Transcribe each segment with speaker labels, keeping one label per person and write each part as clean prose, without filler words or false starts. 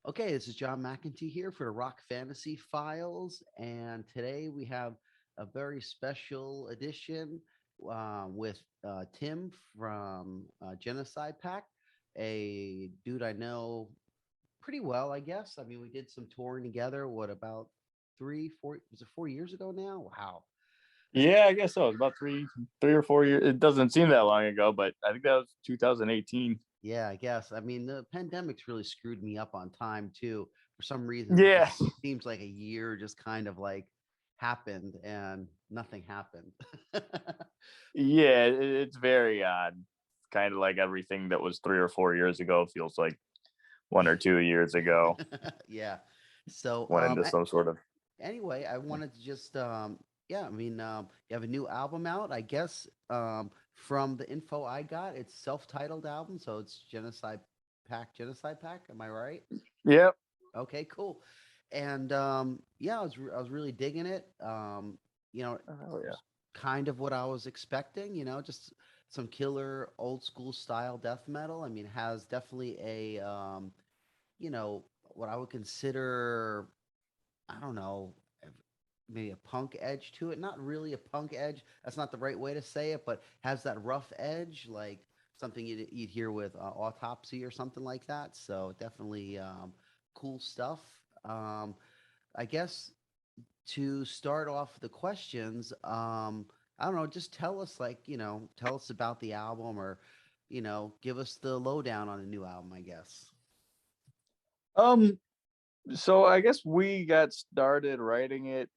Speaker 1: Okay, this is John McEntee here for the Rock Fantasy Files, and today we have a very special edition with Tim from Genocide Pact, a dude I know pretty well, I guess. I mean, we did some touring together. What about 3, 4? Was it 4 years ago now? Wow.
Speaker 2: Yeah, I guess so. It's about 3 or 4 years. It doesn't seem that long ago, but I think that was 2018.
Speaker 1: Yeah, I guess. I mean, the pandemic's really screwed me up on time too. For some reason, it
Speaker 2: Yeah,
Speaker 1: just seems like a year just kind of like happened and nothing happened.
Speaker 2: yeah, it's very odd. Kind of like everything that was 3 or 4 years ago feels like 1 or 2 years ago.
Speaker 1: Yeah. So,
Speaker 2: Went into some sort of.
Speaker 1: anyway, I wanted to just, yeah, I mean, you have a new album out, I guess. From the info I got, it's self-titled album, so it's Genocide Pact. Am I right?
Speaker 2: Yep.
Speaker 1: Okay, cool. And yeah, I was really digging it. You know,
Speaker 2: Oh yeah.
Speaker 1: kind of what I was expecting. Just some killer old school style death metal. I mean, it has definitely a what I would consider, I don't know, maybe a punk edge to it. Not really a punk edge. That's not the right way to say it, but has that rough edge, like something you'd hear with Autopsy or something like that. So definitely cool stuff. Um, I guess to start off the questions, I don't know, just tell us tell us about the album, or give us the lowdown on the new album, I guess.
Speaker 2: Um. So I guess we got started writing it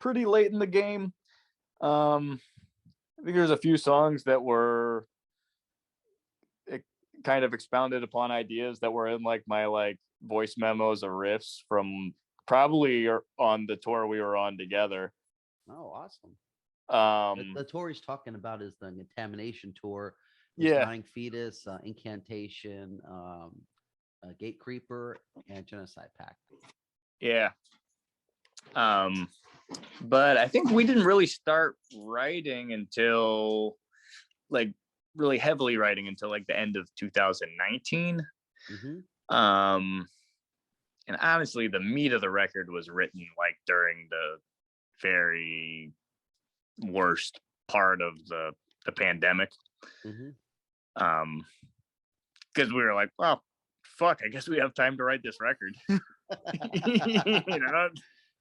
Speaker 2: pretty late in the game. Um. I think there's a few songs that were it kind of expounded upon ideas that were in like my voice memos of riffs from probably on the tour we were on together.
Speaker 1: Oh, awesome. The
Speaker 2: Um,
Speaker 1: tour he's talking about is the Contamination tour. It was
Speaker 2: yeah,
Speaker 1: Dying Fetus, Incantation, Gate Creeper, and Genocide Pact.
Speaker 2: yeah. Um, but I think we didn't really start writing until like really heavily writing until like the end of 2019.
Speaker 1: Mm-hmm.
Speaker 2: Um, and honestly, the meat of the record was written like during the very worst part of the pandemic.
Speaker 1: Mm-hmm.
Speaker 2: Um, because we were like, well, fuck, I guess we have time to write this record. you know?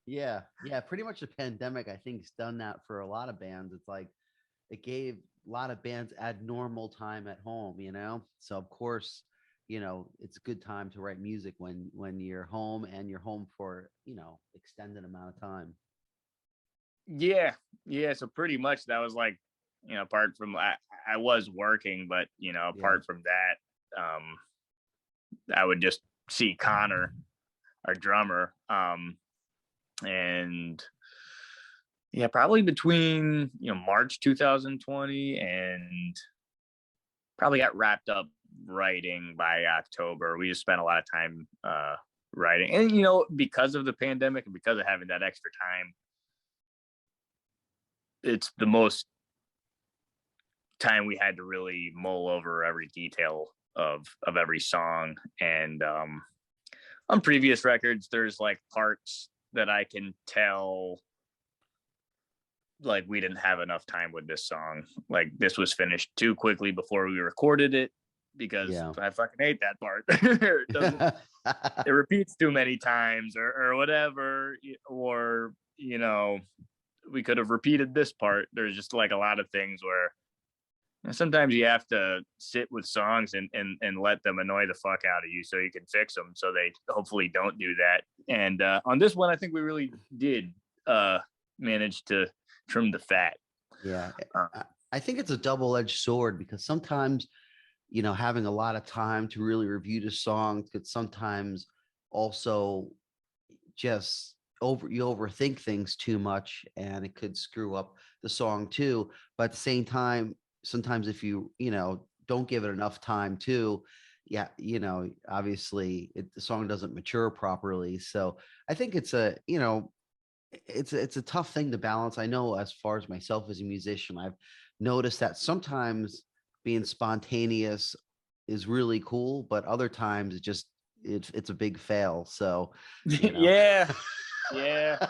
Speaker 1: Yeah, yeah. Pretty much the pandemic, I think, has done that for a lot of bands. It's like it gave a lot of bands abnormal time at home. So of course, it's a good time to write music when you're home, and you're home for extended amount of time.
Speaker 2: Yeah, yeah. So pretty much that was like, apart from I was working, but
Speaker 1: Yeah.
Speaker 2: apart from that, I would just see Connor, our drummer, and yeah, probably between March 2020 and probably got wrapped up writing by October. We just spent a lot of time writing, and because of the pandemic and because of having that extra time, it's the most time we had to really mull over every detail of every song. And on previous records, there's like parts that I can tell like we didn't have enough time with this song. Like this was finished too quickly before we recorded it because
Speaker 1: Yeah.
Speaker 2: I fucking hate that part. It doesn't. It repeats too many times, or whatever, or we could have repeated this part. There's just like a lot of things where sometimes you have to sit with songs and let them annoy the fuck out of you so you can fix them so they hopefully don't do that. And on this one, I think we really did manage to trim the fat.
Speaker 1: Yeah.
Speaker 2: Uh,
Speaker 1: I think it's a double-edged sword, because sometimes, having a lot of time to really review the song could sometimes also just you overthink things too much, and it could screw up the song too. But at the same time, sometimes if you don't give it enough time too, yeah, obviously the song doesn't mature properly. So I think it's a tough thing to balance. I know, as far as myself as a musician, I've noticed that sometimes being spontaneous is really cool, but other times it just it's a big fail. So,
Speaker 2: Yeah. Yeah.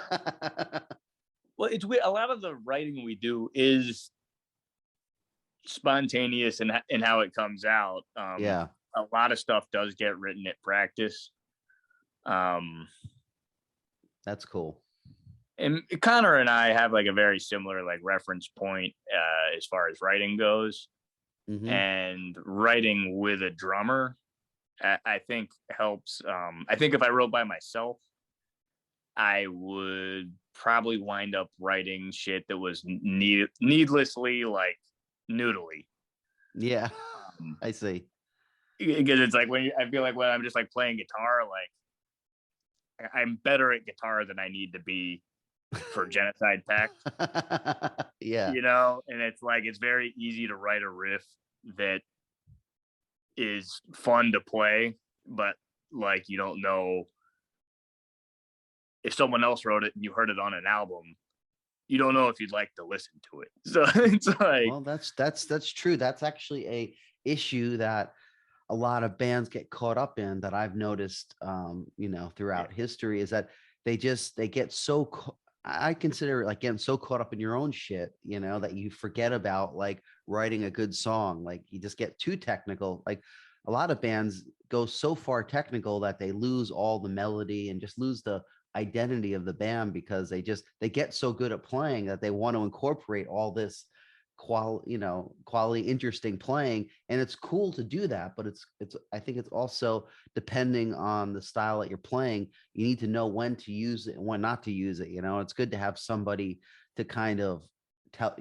Speaker 2: Well, it's weird. A lot of the writing we do is spontaneous in how it comes out.
Speaker 1: Yeah,
Speaker 2: A lot of stuff does get written at practice.
Speaker 1: that's cool.
Speaker 2: And Connor and I have like a very similar like reference point as far as writing goes.
Speaker 1: Hmm.
Speaker 2: And writing with a drummer, I think helps. I think if I wrote by myself, I would probably wind up writing shit that was needlessly like noodly.
Speaker 1: Yeah, I see.
Speaker 2: Because it's like I feel like when I'm just like playing guitar, like I'm better at guitar than I need to be for Genocide Pact,
Speaker 1: Yeah,
Speaker 2: and it's like it's very easy to write a riff that is fun to play, but like you don't know if someone else wrote it and you heard it on an album, you don't know if you'd like to listen to it. So it's like,
Speaker 1: well, that's true. That's actually a issue that a lot of bands get caught up in, that I've noticed, throughout history, is that they get so, I consider it like getting so caught up in your own shit, that you forget about like writing a good song. Like you just get too technical. Like a lot of bands go so far technical that they lose all the melody and just lose the identity of the band, because they get so good at playing that they want to incorporate all this quality, interesting playing. And it's cool to do that, but I think it's also depending on the style that you're playing. You need to know when to use it and when not to use it. It's good to have somebody to kind of tell,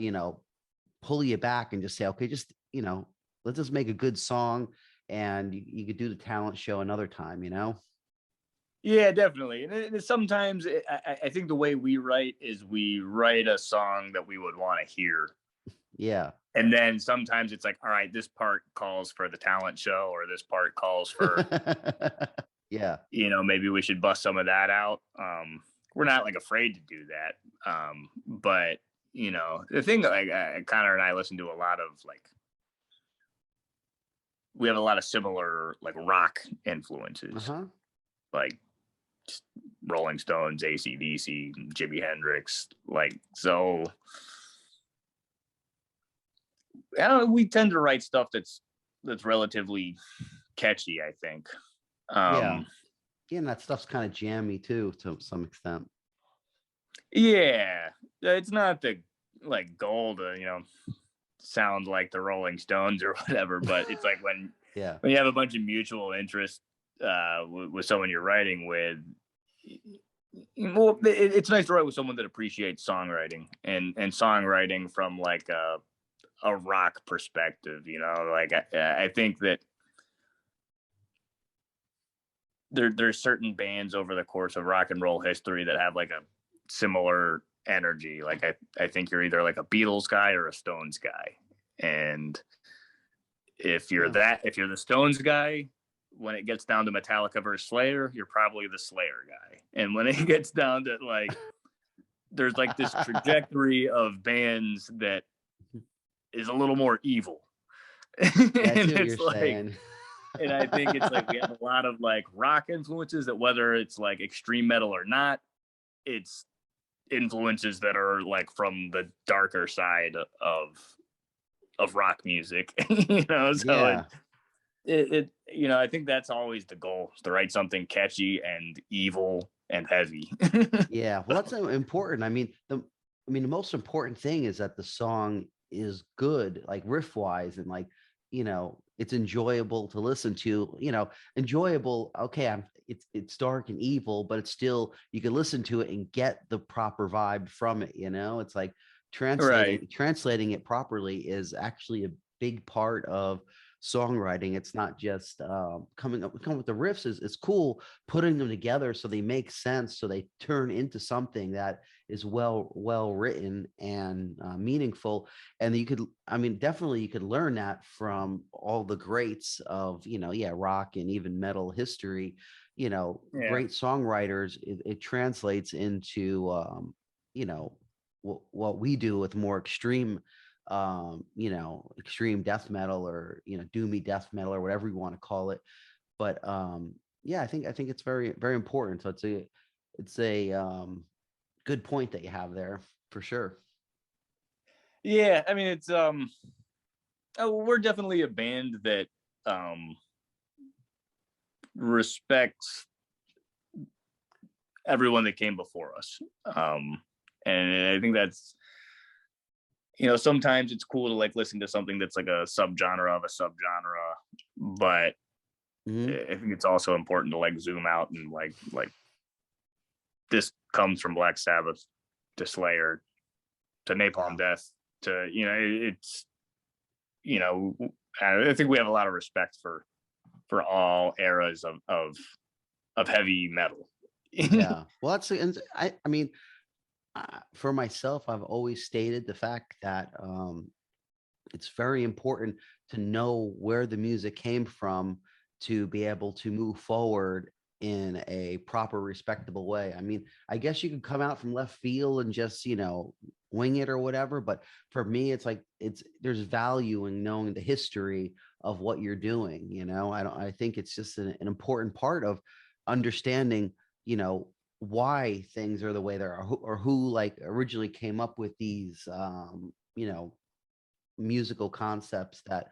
Speaker 1: pull you back and just say, okay, just, let's just make a good song, and you could do the talent show another time.
Speaker 2: yeah, definitely. And sometimes I think the way we write is we write a song that we would want to hear.
Speaker 1: Yeah.
Speaker 2: And then sometimes it's like, all right, this part calls for the talent show, or this part calls for,
Speaker 1: Yeah.
Speaker 2: maybe we should bust some of that out. We're not like afraid to do that. But the thing that like Connor and I listen to a lot of, like, we have a lot of similar like rock influences,
Speaker 1: Uh-huh.
Speaker 2: like just Rolling Stones, AC/DC, Jimi Hendrix. Like, so we tend to write stuff that's relatively catchy, I think.
Speaker 1: Yeah. Yeah, and that stuff's kind of jammy too, to some extent.
Speaker 2: Yeah, it's not the like goal to sound like the Rolling Stones or whatever, but it's like when
Speaker 1: Yeah.
Speaker 2: you have a bunch of mutual interest with someone you're writing with. Well, it's nice to write with someone that appreciates songwriting and songwriting from like a rock perspective. Like I think that there's certain bands over the course of rock and roll history that have like a similar energy. Like I think you're either like a Beatles guy or a Stones guy, and if you're the Stones guy, when it gets down to Metallica versus Slayer, you're probably the Slayer guy. And when it gets down to like, there's like this trajectory of bands that is a little more evil.
Speaker 1: Yeah, I
Speaker 2: And
Speaker 1: see what you're
Speaker 2: it's like,
Speaker 1: saying.
Speaker 2: and I think it's like we have a lot of like rock influences that, whether it's like extreme metal or not, it's influences that are like from the darker side of rock music. So
Speaker 1: Yeah.
Speaker 2: I think that's always the goal, is to write something catchy and evil and heavy.
Speaker 1: Yeah. Well, that's important. I mean, the most important thing is that the song is good, like riff wise, and like, it's enjoyable to listen to, enjoyable. Okay. It's dark and evil, but it's still, you can listen to it and get the proper vibe from it. It's like
Speaker 2: Right.
Speaker 1: translating it properly is actually a big part of songwriting. It's not just coming with the riffs is cool, putting them together so they make sense, so they turn into something that is well written and meaningful. And definitely you could learn that from all the greats of rock and even metal history.
Speaker 2: Yeah.
Speaker 1: Great songwriters, it translates into what we do with more extreme death metal, or doomy death metal, or whatever you want to call it. But Yeah, I think it's very very important. So it's a good point that you have there for sure.
Speaker 2: Yeah, I mean it's we're definitely a band that um respects everyone that came before us. And I think that's, sometimes it's cool to like listen to something that's like a subgenre of a subgenre, but
Speaker 1: Hmm.
Speaker 2: I think it's also important to like zoom out and like this comes from Black Sabbath to Slayer to Napalm
Speaker 1: Yeah.
Speaker 2: Death to it's you know I think we have a lot of respect for all eras of heavy metal.
Speaker 1: Yeah. Well, and I mean, for myself, I've always stated the fact that it's very important to know where the music came from to be able to move forward in a proper, respectable way. I mean, I guess you could come out from left field and just, wing it or whatever. But for me, it's like there's value in knowing the history of what you're doing. I think it's just an important part of understanding, why things are the way they are, or who like originally came up with these musical concepts that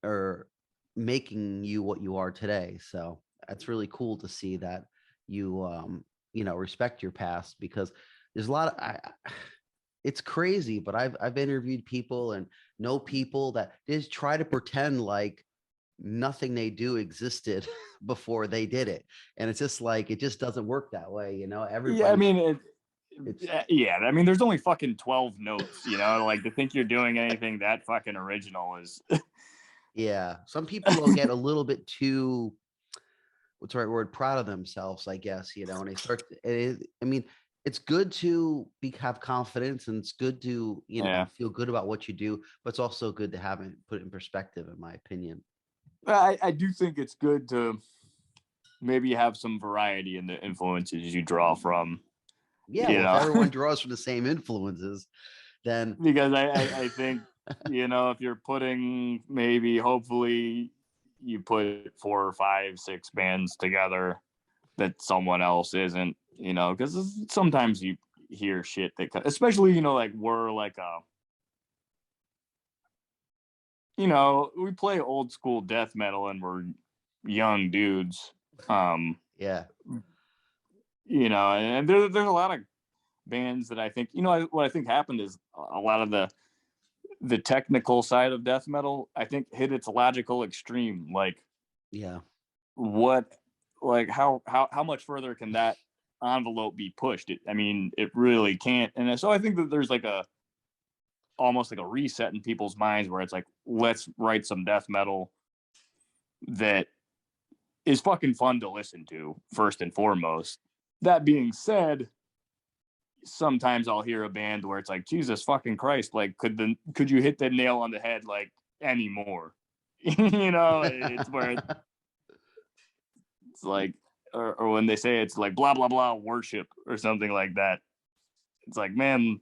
Speaker 1: are making you what you are today. So that's really cool to see that you respect your past, because there's a lot of it's crazy, but I've interviewed people and know people that just try to pretend like nothing they do existed before they did it. And it's just like it just doesn't work that way,
Speaker 2: Yeah, I
Speaker 1: everybody.
Speaker 2: mean
Speaker 1: It's
Speaker 2: yeah, I mean there's only fucking 12 notes, like to think you're doing anything that fucking original is
Speaker 1: Yeah, some people will get a little bit too, what's the right word, proud of themselves, I guess, and they start I mean, it's good to have confidence, and it's good to,
Speaker 2: yeah.
Speaker 1: feel good about what you do, but it's also good to have it put it in perspective, in my opinion.
Speaker 2: I do think it's good to maybe have some variety in the influences you draw from,
Speaker 1: Yeah,
Speaker 2: you
Speaker 1: well, if
Speaker 2: know,
Speaker 1: everyone draws from the same influences, then
Speaker 2: because I think, if you're putting maybe hopefully you put 4 or 5, 6 bands together that someone else isn't, because sometimes you hear shit that, especially, like we're like we play old school death metal and we're young dudes. Um,
Speaker 1: yeah,
Speaker 2: and there's a lot of bands that I think, what I think happened is a lot of the technical side of death metal, I think, hit its logical extreme. Like
Speaker 1: yeah,
Speaker 2: what, like how much further can that envelope be pushed? I mean, it really can't. And so I think that there's like almost like a reset in people's minds where it's like, let's write some death metal that is fucking fun to listen to first and foremost. That being said, sometimes I'll hear a band where it's like, Jesus fucking Christ, like could you hit the nail on the head like anymore? It's where it's like, or when they say it's like blah blah blah worship or something like that. It's like, man,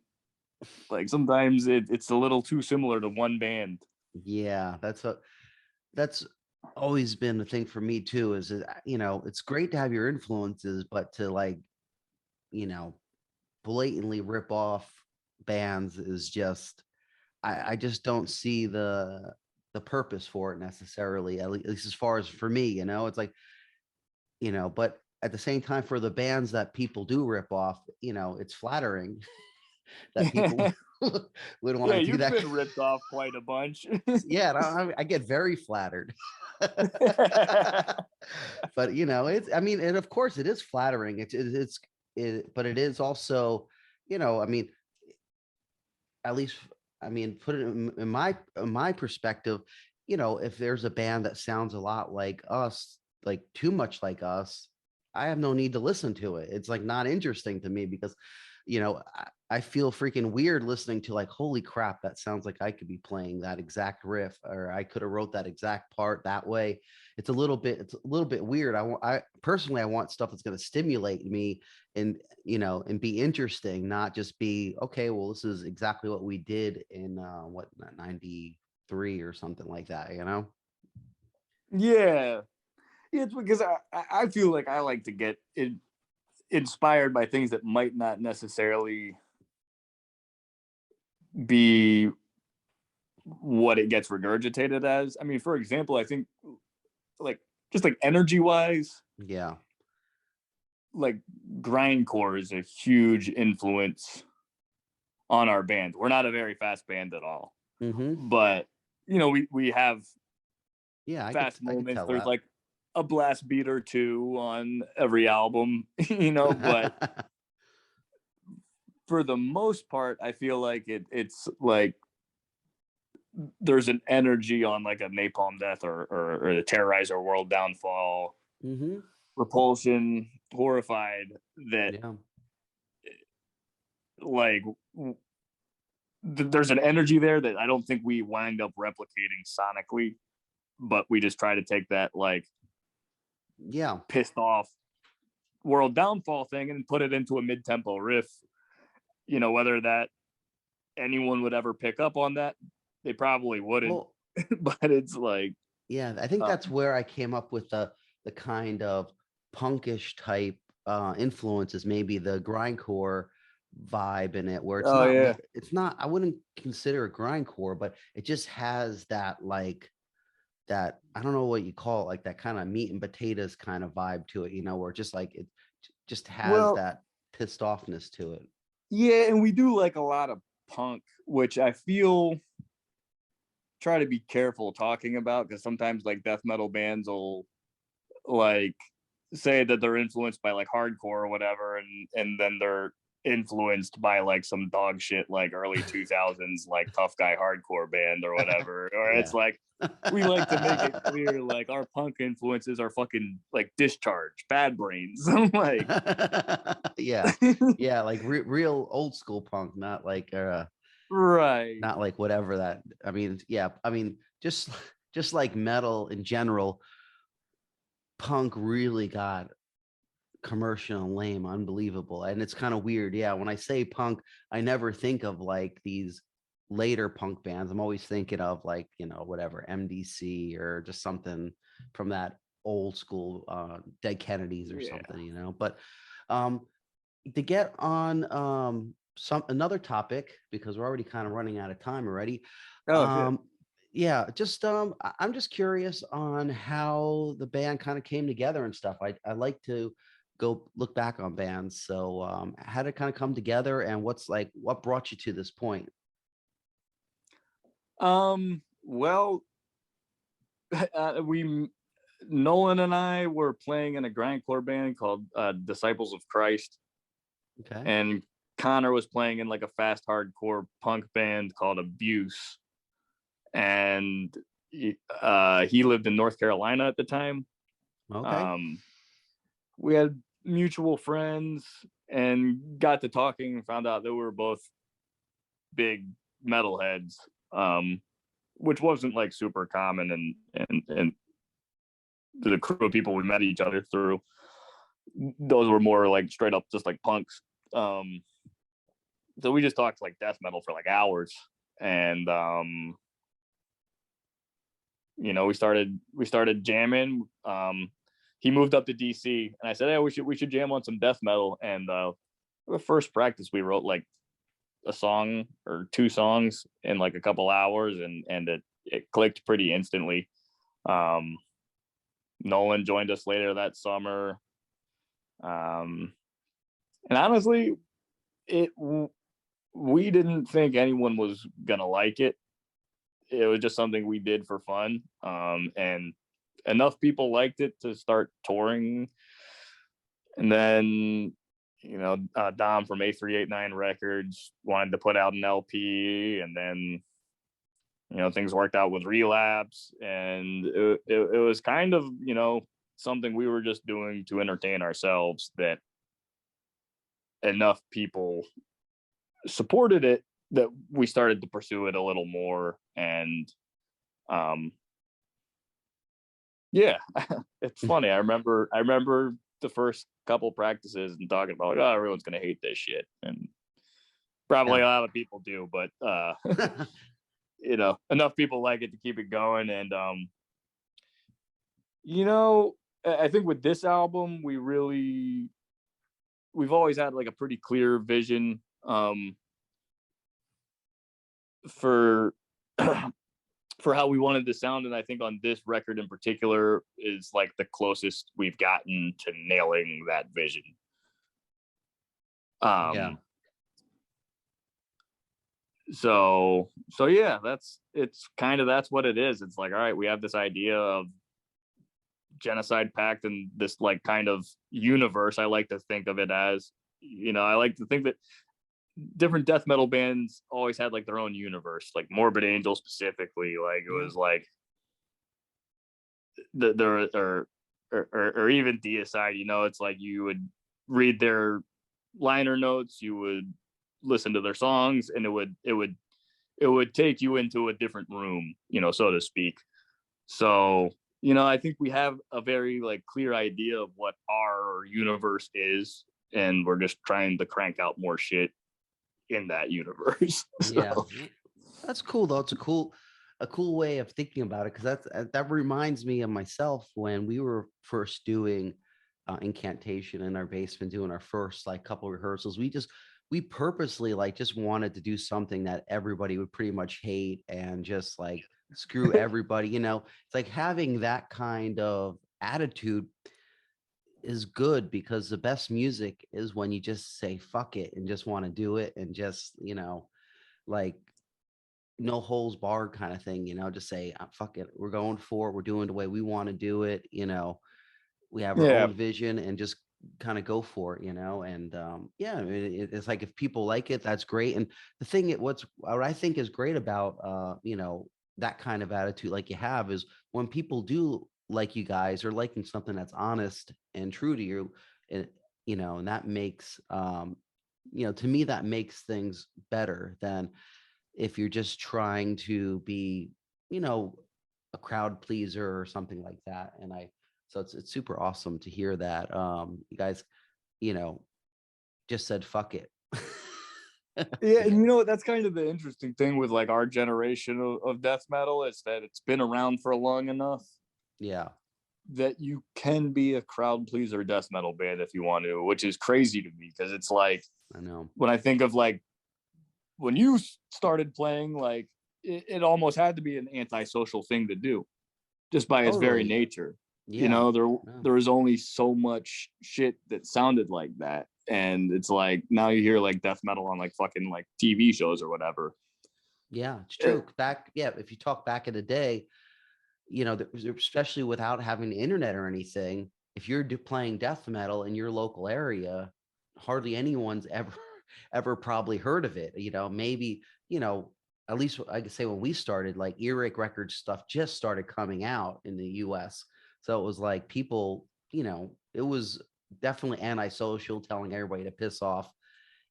Speaker 2: like sometimes it's a little too similar to one band.
Speaker 1: yeah. That's always been the thing for me too. Is that, it's great to have your influences, but to like, you know, blatantly rip off bands is just, I just don't see the purpose for it necessarily, at least as far as for me, it's like, but at the same time, for the bands that people do rip off, it's flattering that people
Speaker 2: Yeah,
Speaker 1: would want to do
Speaker 2: you've
Speaker 1: that.
Speaker 2: been ripped off quite a bunch.
Speaker 1: Yeah, I get very flattered. But it's, I mean, and of course it is flattering. But it is also, I mean, at least, I mean, put it in my perspective, if there's a band that sounds a lot like us, like too much like us, I have no need to listen to it. It's like not interesting to me, because I feel freaking weird listening to, like, holy crap, that sounds like I could be playing that exact riff, or I could have wrote that exact part that way. It's a little bit weird. I personally, I want stuff that's going to stimulate me, and and be interesting, not just be, okay, well, this is exactly what we did in what, 93 or something like that.
Speaker 2: Yeah, It's because I feel like I like to get inspired by things that might not necessarily be what it gets regurgitated as. I mean, for example, I think like just like energy wise,
Speaker 1: Yeah.
Speaker 2: like grindcore is a huge influence on our band. We're not a very fast band at all,
Speaker 1: Mm-hmm.
Speaker 2: but you know, we have
Speaker 1: Yeah,
Speaker 2: fast
Speaker 1: I could
Speaker 2: moments.
Speaker 1: tell
Speaker 2: There's like a blast beat or two on every album, you know, but
Speaker 1: that.
Speaker 2: for the most part, I feel like it's like there's an energy on like a Napalm Death or the Terrorizer World Downfall,
Speaker 1: Mm-hmm.
Speaker 2: Repulsion, Horrified, that
Speaker 1: Yeah.
Speaker 2: like there's an energy there that I don't think we wind up replicating sonically, but we just try to take that like
Speaker 1: Yeah.
Speaker 2: pissed off World Downfall thing and put it into a mid-tempo riff. You know, whether that anyone would ever pick up on that, they probably wouldn't.
Speaker 1: Well,
Speaker 2: But it's like,
Speaker 1: yeah, I think that's where I came up with the kind of punkish type influences, maybe the grindcore vibe in it, where
Speaker 2: oh yeah,
Speaker 1: it's not, I wouldn't consider it grindcore, but it just has that like that, I don't know what you call it, like that kind of meat and potatoes kind of vibe to it, where just like it just has
Speaker 2: well,
Speaker 1: that pissed offness to it.
Speaker 2: yeah, and we do like a lot of punk, which I feel try to be careful talking about because sometimes like death metal bands will like say that they're influenced by like hardcore or whatever, and then they're influenced by like some dog shit like early 2000s like tough guy hardcore band or whatever, or it's
Speaker 1: Yeah.
Speaker 2: like we like to make it clear like our punk influences are fucking like Discharge, Bad Brains. I'm like
Speaker 1: Yeah. Yeah, like real old school punk,
Speaker 2: right,
Speaker 1: not like whatever that, I mean, yeah, I mean, just like metal in general, punk really got commercial and lame, unbelievable. And it's kind of weird. Yeah, when I say punk, I never think of like these later punk bands. I'm always thinking of like, whatever, MDC or just something from that old school Dead Kennedys or
Speaker 2: yeah,
Speaker 1: something. But um to get on another topic, because we're already kind of running out of time already.
Speaker 2: oh shit.
Speaker 1: um yeah, just I'm just curious on how the band kind of came together and stuff. I like to go look back on bands. So how did it kind of come together, and what brought you to this point?
Speaker 2: Well, we Nolan and I were playing in a grindcore band called Disciples of Christ,
Speaker 1: Okay.
Speaker 2: and Connor was playing in like a fast hardcore punk band called Abuse, and he lived in North Carolina at the time.
Speaker 1: Okay.
Speaker 2: Um, we had mutual friends and got to talking and found out that we were both big metalheads, um, which wasn't like super common and the crew of people we met each other through. Those were more like straight up just like punks. Um, so we just talked like death metal for like hours, and we started jamming. He moved up to DC, and I said, "Hey, we should jam on some death metal." And the first practice, we wrote like a song or two songs in like a couple hours, and it clicked pretty instantly. Um, Nolan joined us later that summer, and honestly, it we didn't think anyone was gonna like it. It was just something we did for fun, and enough people liked it to start touring. And then, Dom from A389 Records wanted to put out an LP, and then things worked out with Relapse, and it was kind of something we were just doing to entertain ourselves, that enough people supported it that we started to pursue it a little more. And yeah, it's funny. I remember the first couple practices and talking about like, oh, everyone's gonna hate this shit, and probably
Speaker 1: Yeah.
Speaker 2: a lot of people do, but enough people like it to keep it going. And you know I think with this album, we've always had like a pretty clear vision for for how we wanted to sound, and I think on this record in particular is like the closest we've gotten to nailing that vision.
Speaker 1: Yeah.
Speaker 2: So yeah, that's what it is. It's like, all right, we have this idea of Genocide Pact and this like kind of universe. I like to think of it as, I like to think that different death metal bands always had like their own universe, like Morbid Angel specifically. Like it was like or even Deicide. It's like you would read their liner notes, you would listen to their songs, and it would take you into a different room, so to speak. So I think we have a very like clear idea of what our universe is, and we're just trying to crank out more shit in that universe. So.
Speaker 1: Yeah, that's cool though. It's a cool way of thinking about it, because that reminds me of myself when we were first doing incantation in our basement, doing our first like couple rehearsals. We purposely like just wanted to do something that everybody would pretty much hate and just like screw everybody. It's like having that kind of attitude is good, because the best music is when you just say fuck it and just want to do it, and just like no holes barred kind of thing, just say fuck it, we're going for it, we're doing the way we want to do it, we have our
Speaker 2: Yeah.
Speaker 1: own vision, and just kind of go for it, and yeah, I mean, it's like if people like it, that's great. And the thing, what I think is great about that kind of attitude like you have is when people do like you guys are liking something that's honest and true to you, and and that makes to me that makes things better than if you're just trying to be a crowd pleaser or something like that. And so it's super awesome to hear that you guys you know just said fuck it.
Speaker 2: Yeah, and that's kind of the interesting thing with like our generation of death metal, is that it's been around for long enough
Speaker 1: Yeah,
Speaker 2: that you can be a crowd pleaser death metal band if you want to, which is crazy to me, because it's like,
Speaker 1: I know.
Speaker 2: when I think of like when you started playing, like it almost had to be an antisocial thing to do, just by its very
Speaker 1: Totally.
Speaker 2: nature.
Speaker 1: Yeah.
Speaker 2: There was only so much shit that sounded like that, and it's like now you hear like death metal on like fucking like TV shows or whatever.
Speaker 1: Yeah, it's true. If you talk back in the day, especially without having the internet or anything, if you're playing death metal in your local area, hardly anyone's ever probably heard of it. Maybe, at least I could say when we started, like Earache Records stuff just started coming out in the US. So it was like people, it was definitely antisocial, telling everybody to piss off.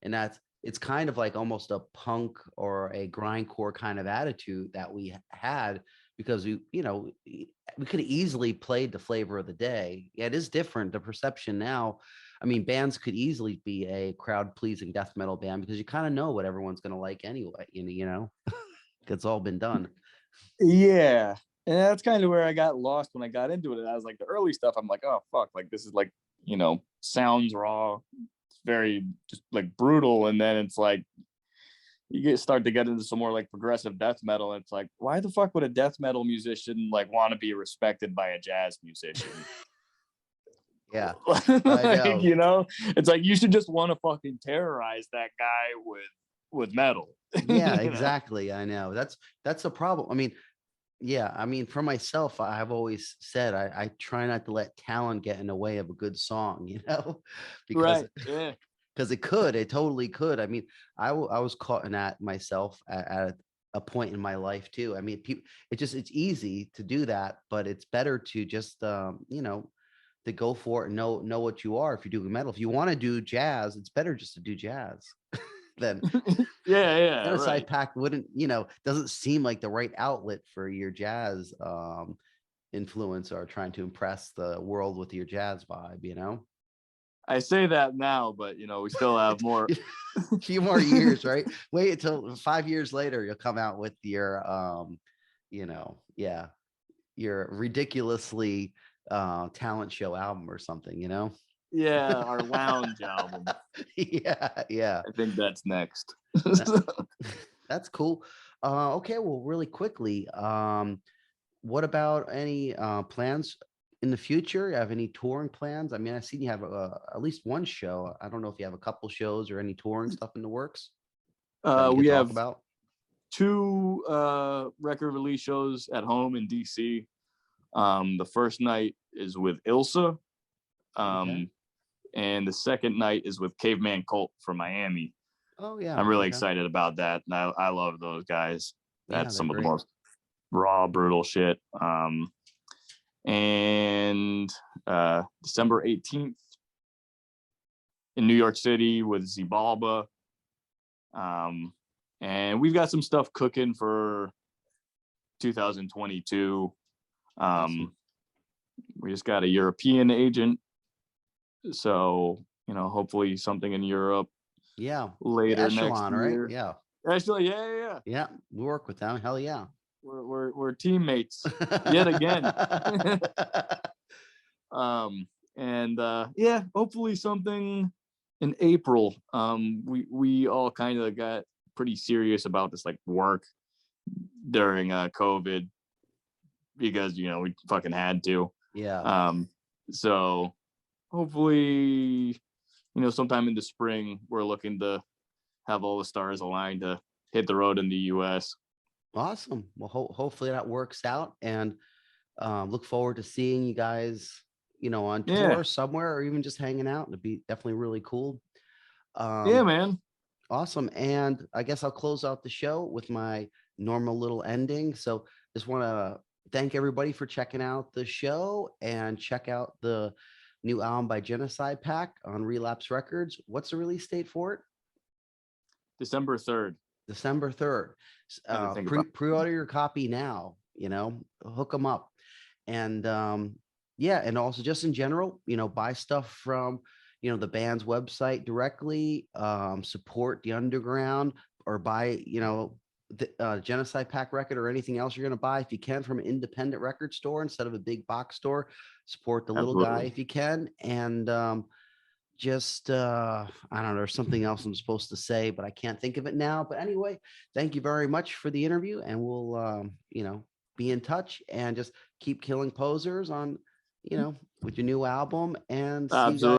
Speaker 1: And it's kind of like almost a punk or a grindcore kind of attitude that we had, because we could have easily played the flavor of the day. Yeah, it is different. The perception now, I mean, bands could easily be a crowd pleasing death metal band because you kind of know what everyone's going to like anyway. It's all been done.
Speaker 2: Yeah, and that's kind of where I got lost when I got into it. I was like, the early stuff, I'm like, oh fuck, like this is like, sounds raw, it's very just like brutal, and then it's like you start to get into some more like progressive death metal, and it's like, why the fuck would a death metal musician like want to be respected by a jazz musician?
Speaker 1: Yeah, I
Speaker 2: Like,
Speaker 1: know.
Speaker 2: it's like you should just want to fucking terrorize that guy with metal.
Speaker 1: Yeah, exactly. I know. That's a problem. I mean, yeah, I mean, for myself, I've always said I try not to let talent get in the way of a good song, because
Speaker 2: Right. Yeah.
Speaker 1: it totally could. I mean, I was caught in that myself at a point in my life too. I mean, people, it's easy to do that, but it's better to just to go for it and know what you are. If you're doing metal, if you want to do jazz, it's better just to do jazz than
Speaker 2: Yeah.
Speaker 1: Genocide
Speaker 2: Right.
Speaker 1: Pact wouldn't, doesn't seem like the right outlet for your jazz influence, or trying to impress the world with your jazz vibe.
Speaker 2: I say that now, but we still have more.
Speaker 1: A few more years, right? Wait until 5 years later, you'll come out with your, yeah, your ridiculously talent show album or something, you know?
Speaker 2: Yeah, our lounge album.
Speaker 1: Yeah, yeah.
Speaker 2: I think that's next.
Speaker 1: That- that's cool. Okay, well, really quickly, what about any plans in the future? You have any touring plans? I mean, I've seen you have at least one show. I don't know if you have a couple shows or any touring stuff in the works that you
Speaker 2: We
Speaker 1: could talk
Speaker 2: have
Speaker 1: about.
Speaker 2: 2 record release shows at home in DC. The first night is with Ilsa,
Speaker 1: Okay.
Speaker 2: and the second night is with Caveman Cult from Miami.
Speaker 1: Oh yeah.
Speaker 2: I'm really
Speaker 1: Okay.
Speaker 2: excited about that. And I love those guys.
Speaker 1: Yeah,
Speaker 2: That's
Speaker 1: they're
Speaker 2: some of the
Speaker 1: great.
Speaker 2: most raw, brutal shit. And December 18th in New York City with Zibalba. And we've got some stuff cooking for 2022.
Speaker 1: Awesome.
Speaker 2: We just got a European agent, so hopefully something in Europe
Speaker 1: Yeah.
Speaker 2: later next
Speaker 1: Echelon, right?
Speaker 2: year.
Speaker 1: Yeah.
Speaker 2: Actually, yeah.
Speaker 1: Yeah. We work with them. Hell yeah.
Speaker 2: We're teammates yet again. And yeah, hopefully something in April. We all kind of got pretty serious about this, like, work during COVID, because we fucking had to.
Speaker 1: Yeah.
Speaker 2: So hopefully, sometime in the spring, we're looking to have all the stars aligned to hit the road in the US.
Speaker 1: Awesome. Well, hopefully that works out, and look forward to seeing you guys, on
Speaker 2: Yeah.
Speaker 1: tour somewhere or even just hanging out. It'd be definitely really cool.
Speaker 2: Yeah,
Speaker 1: Um,
Speaker 2: man.
Speaker 1: awesome. And I guess I'll close out the show with my normal little ending. So just want to thank everybody for checking out the show and check out the new album by Genocide Pact on Relapse Records. What's the release date for it?
Speaker 2: December 3rd.
Speaker 1: December 3rd.
Speaker 2: I had to think about
Speaker 1: Pre-order your copy now, hook them up. And yeah, and also just in general, buy stuff from, the band's website directly, support the underground, or buy, the Genocide Pact record or anything else you're going to buy if you can from an independent record store instead of a big box store. Support the little guy
Speaker 2: absolutely.
Speaker 1: if you can. And just I don't know, there's something else I'm supposed to say, but I can't think of it now. But anyway, thank you very much for the interview, and we'll be in touch and just keep killing posers on with your new album, and see you guys
Speaker 2: Absolutely.